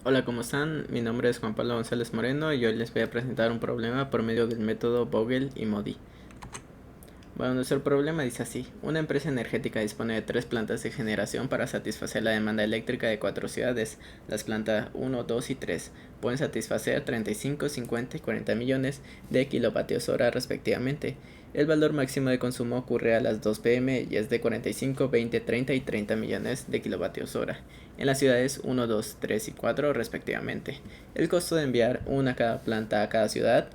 Hola, ¿cómo están? Mi nombre es Juan Pablo González Moreno y hoy les voy a presentar un problema por medio del método Vogel y Modi. Bueno, nuestro problema dice así: una empresa energética dispone de 3 plantas de generación para satisfacer la demanda eléctrica de 4 ciudades. Las plantas 1, 2 y 3 pueden satisfacer 35, 50 y 40 millones de kilovatios hora respectivamente. El valor máximo de consumo ocurre a las 2 pm y es de 45, 20, 30 y 30 millones de kilovatios hora en las ciudades 1, 2, 3 y 4 respectivamente. El costo de enviar una cada planta a cada ciudad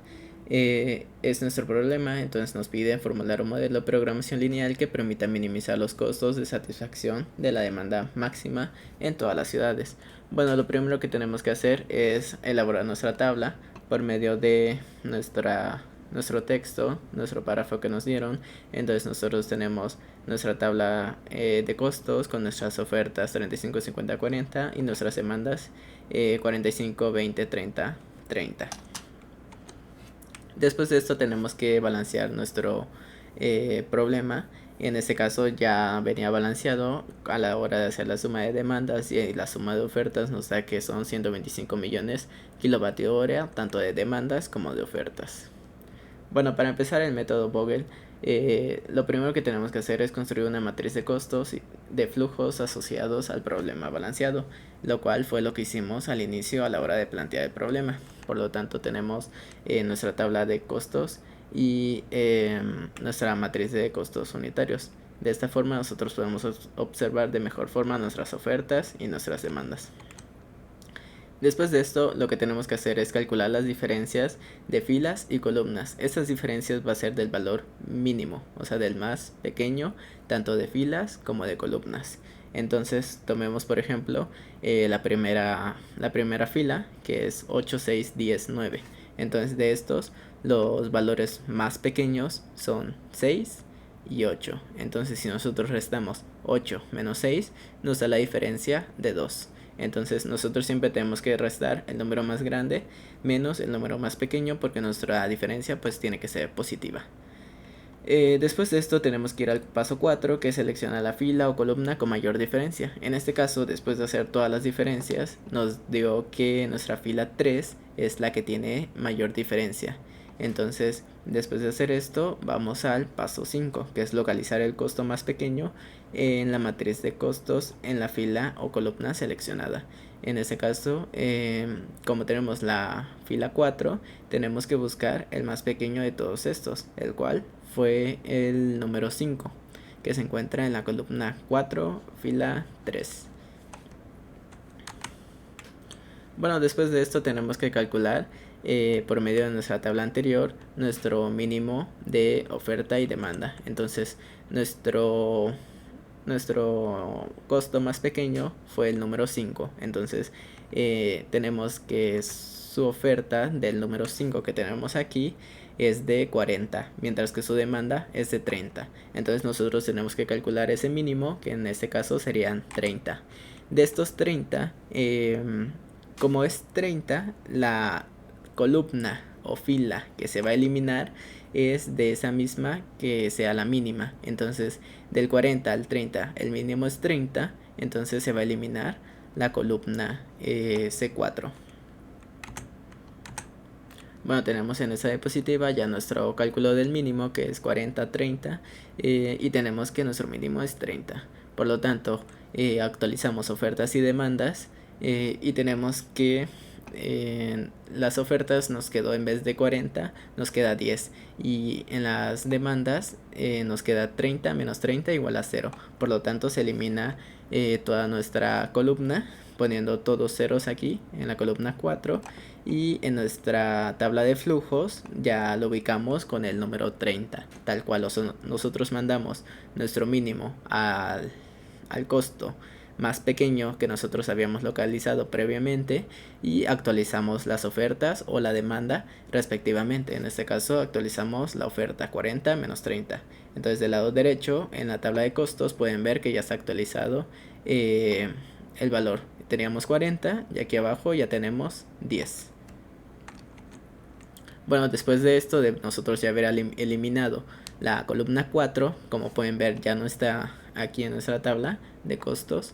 es nuestro problema. Entonces nos pide formular un modelo de programación lineal que permita minimizar los costos de satisfacción de la demanda máxima en todas las ciudades. Bueno, lo primero que tenemos que hacer es elaborar nuestra tabla por medio de nuestro texto, nuestro párrafo que nos dieron. Entonces nosotros tenemos nuestra tabla de costos con nuestras ofertas 35, 50, 40 y nuestras demandas 45, 20, 30, 30. Después de esto tenemos que balancear nuestro problema. En este caso ya venía balanceado a la hora de hacer la suma de demandas, y la suma de ofertas nos da que son 125 millones kilovatios hora, tanto de demandas como de ofertas. Bueno, para empezar el método Vogel, lo primero que tenemos que hacer es construir una matriz de costos y de flujos asociados al problema balanceado, lo cual fue lo que hicimos al inicio a la hora de plantear el problema. Por lo tanto, tenemos nuestra tabla de costos y nuestra matriz de costos unitarios. De esta forma nosotros podemos observar de mejor forma nuestras ofertas y nuestras demandas. Después de esto, lo que tenemos que hacer es calcular las diferencias de filas y columnas. Estas diferencias va a ser del valor mínimo, o sea, del más pequeño, tanto de filas como de columnas. Entonces, tomemos por ejemplo la primera fila, que es 8, 6, 10, 9. Entonces, de estos, los valores más pequeños son 6 y 8. Entonces, si nosotros restamos 8 menos 6, nos da la diferencia de 2. Entonces nosotros siempre tenemos que restar el número más grande menos el número más pequeño, porque nuestra diferencia pues tiene que ser positiva. Después de esto tenemos que ir al paso 4, que es seleccionar la fila o columna con mayor diferencia. En este caso, después de hacer todas las diferencias, nos dio que nuestra fila 3 es la que tiene mayor diferencia. Entonces, después de hacer esto, vamos al paso 5, que es localizar el costo más pequeño en la matriz de costos en la fila o columna seleccionada. En este caso, como tenemos la fila 4, tenemos que buscar el más pequeño de todos estos, el cual fue el número 5, que se encuentra en la columna 4, fila 3. Bueno, después de esto tenemos que calcular por medio de nuestra tabla anterior nuestro mínimo de oferta y demanda. Entonces nuestro costo más pequeño fue el número 5. Entonces tenemos que su oferta del número 5 que tenemos aquí es de 40, mientras que su demanda es de 30. Entonces nosotros tenemos que calcular ese mínimo, que en este caso serían 30. De estos 30, como es 30, la columna o fila que se va a eliminar es de esa misma que sea la mínima. Entonces del 40 al 30 el mínimo es 30, entonces se va a eliminar la columna C4. Bueno, tenemos en esa diapositiva ya nuestro cálculo del mínimo, que es 40, 30, y tenemos que nuestro mínimo es 30. Por lo tanto, actualizamos ofertas y demandas, y tenemos que las ofertas nos quedó, en vez de 40 nos queda 10, y en las demandas nos queda 30 menos 30 igual a 0. Por lo tanto se elimina toda nuestra columna, poniendo todos ceros aquí en la columna 4, y en nuestra tabla de flujos ya lo ubicamos con el número 30, tal cual nosotros mandamos nuestro mínimo al costo más pequeño que nosotros habíamos localizado previamente, y actualizamos las ofertas o la demanda respectivamente. En este caso actualizamos la oferta 40 menos 30. Entonces del lado derecho en la tabla de costos pueden ver que ya está actualizado el valor. Teníamos 40 y aquí abajo ya tenemos 10. Bueno, después de esto, de nosotros ya haber eliminado la columna 4, como pueden ver ya no está aquí en nuestra tabla de costos,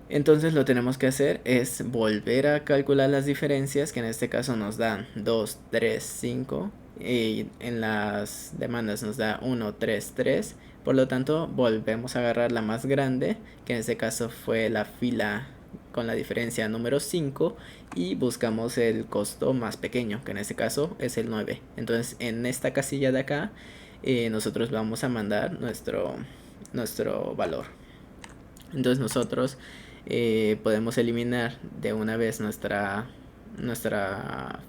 Entonces lo que tenemos que hacer es volver a calcular las diferencias, que en este caso nos dan 2, 3, 5, y en las demandas nos da 1, 3, 3. Por lo tanto, volvemos a agarrar la más grande, que en este caso fue la fila con la diferencia número 5, y buscamos el costo más pequeño, que en este caso es el 9. Entonces, en esta casilla de acá, nosotros vamos a mandar nuestro valor. Entonces nosotros podemos eliminar de una vez nuestra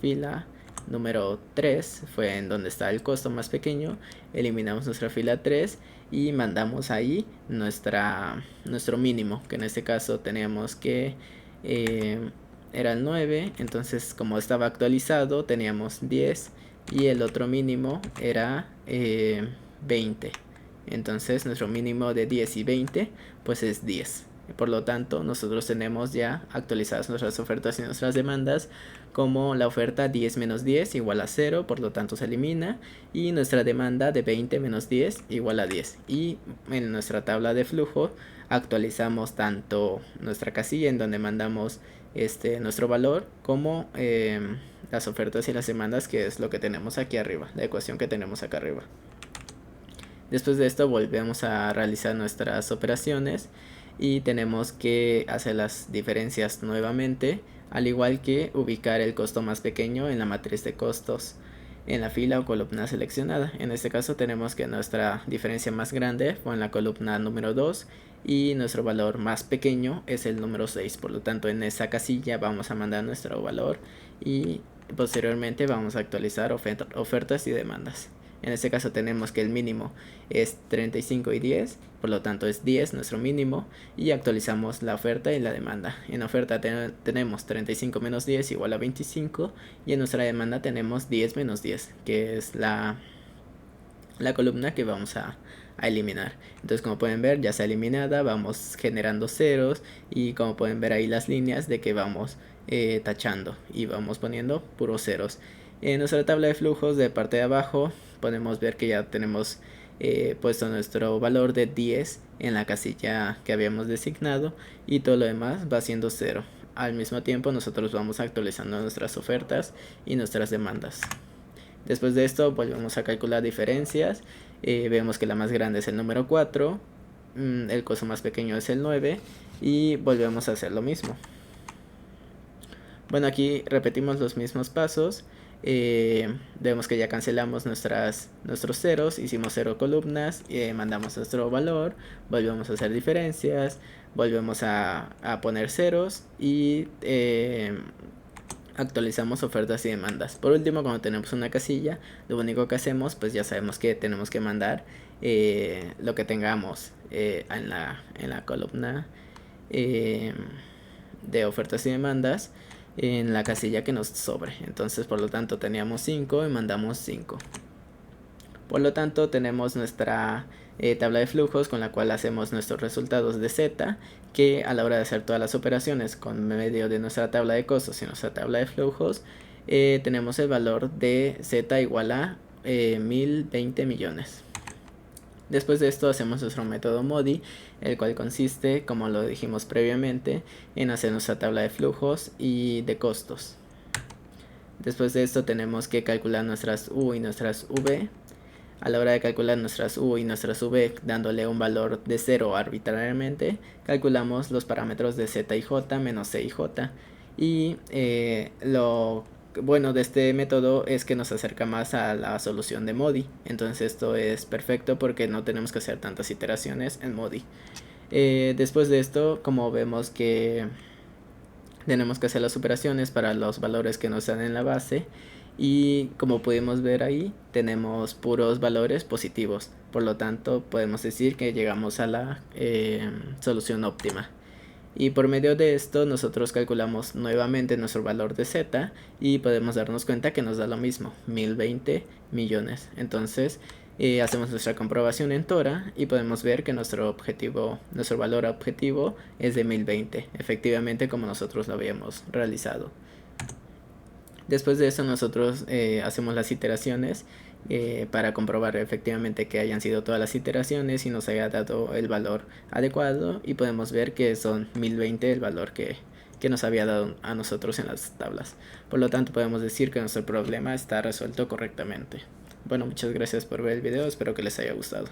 fila número 3, fue en donde está el costo más pequeño. Eliminamos nuestra fila 3 y mandamos ahí nuestro mínimo, que en este caso teníamos que era el 9. Entonces, como estaba actualizado, teníamos 10 y el otro mínimo era 20. Entonces nuestro mínimo de 10 y 20 pues es 10. Por lo tanto, nosotros tenemos ya actualizadas nuestras ofertas y nuestras demandas, como la oferta 10 menos 10 igual a 0, por lo tanto se elimina, y nuestra demanda de 20 menos 10 igual a 10. Y en nuestra tabla de flujo actualizamos tanto nuestra casilla en donde mandamos nuestro valor, como las ofertas y las demandas, que es lo que tenemos aquí arriba, la ecuación que tenemos acá arriba. Después de esto volvemos a realizar nuestras operaciones y tenemos que hacer las diferencias nuevamente, al igual que ubicar el costo más pequeño en la matriz de costos en la fila o columna seleccionada. En este caso tenemos que nuestra diferencia más grande fue en la columna número 2 y nuestro valor más pequeño es el número 6. Por lo tanto, en esa casilla vamos a mandar nuestro valor y posteriormente vamos a actualizar ofertas y demandas. En este caso tenemos que el mínimo es 35 y 10, por lo tanto es 10 nuestro mínimo, y actualizamos la oferta y la demanda. En oferta tenemos 35 menos 10 igual a 25, y en nuestra demanda tenemos 10 menos 10, que es la columna que vamos a eliminar. Entonces, como pueden ver, ya está eliminada, vamos generando ceros, y como pueden ver ahí las líneas de que vamos tachando y vamos poniendo puros ceros. En nuestra tabla de flujos de parte de abajo podemos ver que ya tenemos puesto nuestro valor de 10 en la casilla que habíamos designado, y todo lo demás va siendo 0. Al mismo tiempo nosotros vamos actualizando nuestras ofertas y nuestras demandas. Después de esto volvemos a calcular diferencias. Vemos que la más grande es el número 4, el costo más pequeño es el 9, y volvemos a hacer lo mismo. Bueno, aquí repetimos los mismos pasos. Vemos que ya cancelamos nuestros ceros, hicimos 0 columnas, mandamos nuestro valor, volvemos a hacer diferencias, volvemos a poner ceros, y actualizamos ofertas y demandas. Por último, cuando tenemos una casilla, lo único que hacemos, pues ya sabemos que tenemos que mandar lo que tengamos en la columna de ofertas y demandas en la casilla que nos sobre. Entonces, por lo tanto, teníamos 5 y mandamos 5. Por lo tanto, tenemos nuestra tabla de flujos con la cual hacemos nuestros resultados de Z, que a la hora de hacer todas las operaciones con medio de nuestra tabla de costos y nuestra tabla de flujos, tenemos el valor de Z igual a 1020 millones. Después de esto hacemos nuestro método MODI, el cual consiste, como lo dijimos previamente, en hacer nuestra tabla de flujos y de costos. Después de esto tenemos que calcular nuestras U y nuestras V. A la hora de calcular nuestras U y nuestras V dándole un valor de 0 arbitrariamente, calculamos los parámetros de Z y J menos C y J. Y lo bueno de este método es que nos acerca más a la solución de MODI. Entonces esto es perfecto porque no tenemos que hacer tantas iteraciones en MODI. Después de esto, como vemos que tenemos que hacer las operaciones para los valores que nos dan en la base, y como pudimos ver ahí, tenemos puros valores positivos. Por lo tanto, podemos decir que llegamos a la solución óptima. Y por medio de esto nosotros calculamos nuevamente nuestro valor de Z y podemos darnos cuenta que nos da lo mismo, 1020 millones. Entonces hacemos nuestra comprobación en Tora y podemos ver que nuestro valor objetivo es de 1020, efectivamente como nosotros lo habíamos realizado. Después de eso nosotros hacemos las iteraciones para comprobar efectivamente que hayan sido todas las iteraciones y nos haya dado el valor adecuado, y podemos ver que son 1020 el valor que nos había dado a nosotros en las tablas. Por lo tanto, podemos decir que nuestro problema está resuelto correctamente. Bueno, muchas gracias por ver el video, espero que les haya gustado.